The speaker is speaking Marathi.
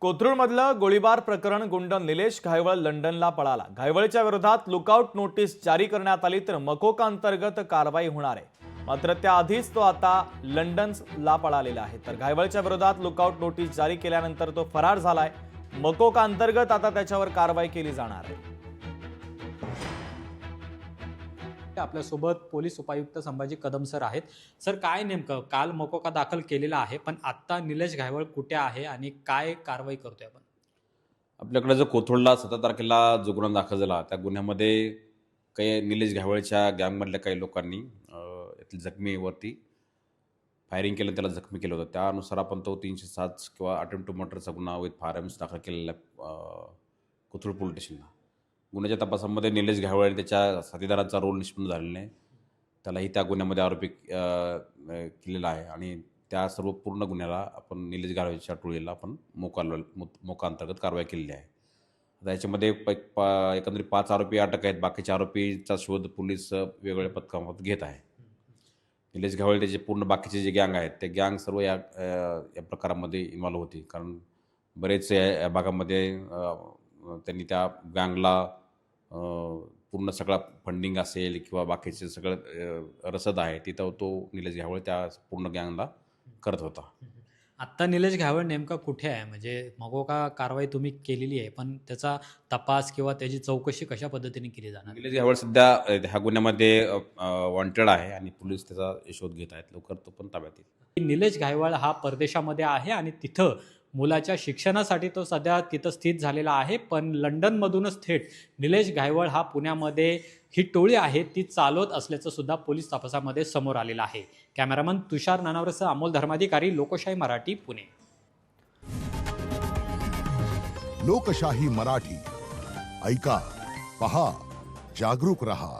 कोथरूडमधलं गोळीबार प्रकरण गुंड निलेश घायवळ लंडनला पळाला। घायवळच्या विरोधात लुकआउट नोटीस जारी करण्यात आली तर मकोका अंतर्गत कारवाई होणार आहे। मात्र त्याआधीच तो आता लंडनला पळालेला आहे। तर घायवळच्या विरोधात लुकआउट नोटीस जारी केल्यानंतर तो फरार झालाय। मकोका अंतर्गत आता त्याच्यावर कारवाई केली जाणार आहे। आपल्यासोबत पोलीस उपायुक्त संभाजी कदम सर आहेत। सर, काय नेमकं काल मकोका दाखल केलेला आहे, पण आता निलेश घायवळ कुठे आहे आणि काय कारवाई करतोय आपण? आपल्याकडे जो कोथरूडला 17 तारखेला जो गुन्हा दाखल झाला त्या गुन्ह्यामध्ये काही निलेश घायवळच्या गँगमधल्या काही लोकांनी यातील जखमीवरती फायरिंग केलं, त्याला जखमी केलं होतं। त्यानुसार आपण तो 307 किंवा अटेम्प्ट टू मर्डरचा गुन्हा विथ फायरआर्म्स दाखल केलेला कोथरूड पोलीस स्टेशनला। गुन्ह्याच्या तपासामध्ये निलेश घायवळ आणि त्याच्या साथीदारांचा रोल निष्पन्न झालेला आहे। त्यालाही त्या गुन्ह्यामध्ये आरोपी केलेला आहे आणि त्या सर्व पूर्ण गुन्ह्याला आपण निलेश घायवळच्या टोळीला आपण मोका अंतर्गत कारवाई केलेली आहे। आता याच्यामध्ये एकंदरीत 5 आरोपी अटक आहेत। बाकीच्या आरोपीचा शोध पोलीस वेगवेगळ्या पथकामार्फत घेत आहे। निलेश घायवळ त्याचे पूर्ण बाकीचे जे गँग आहेत ते गँग सर्व या प्रकारामध्ये इन्व्हॉल्व होती, कारण बरेच या भागामध्ये त्यांनी त्या गँगला पूर्ण सगळा फंडिंग असेल किंवा बाकीचे सगळं रसद आहे तिथं तो निलेश घायवळ त्या पूर्ण गँगला करत होता। आता निलेश घायवळ नेमका कुठे आहे? म्हणजे मकोका कारवाई तुम्ही केलेली आहे, पण त्याचा तपास किंवा त्याची चौकशी कशा पद्धतीने केली जाणार? निलेश घायवळ सध्या ह्या गुन्ह्यामध्ये वॉन्टेड आहे आणि पोलीस त्याचा शोध घेत आहेत। लवकर तो पण ताब्यात येईल। निलेश घायवळ हा परदेशामध्ये आहे आणि तिथं मुलाच्या शिक्षणासाठी तो सध्या तिथं स्थित झालेला आहे, पण लंडनमधूनच थेट निलेश घायवळ हा पुण्यामध्ये ही टोळी आहे ती चालवत असल्याचं सुद्धा पोलीस तपासामध्ये समोर आलेलं आहे। कॅमेरामन तुषार नानावरेसह अमोल धर्माधिकारी, लोकशाही मराठी, पुणे। लोकशाही मराठी ऐका, पहा, जागरूक रहा।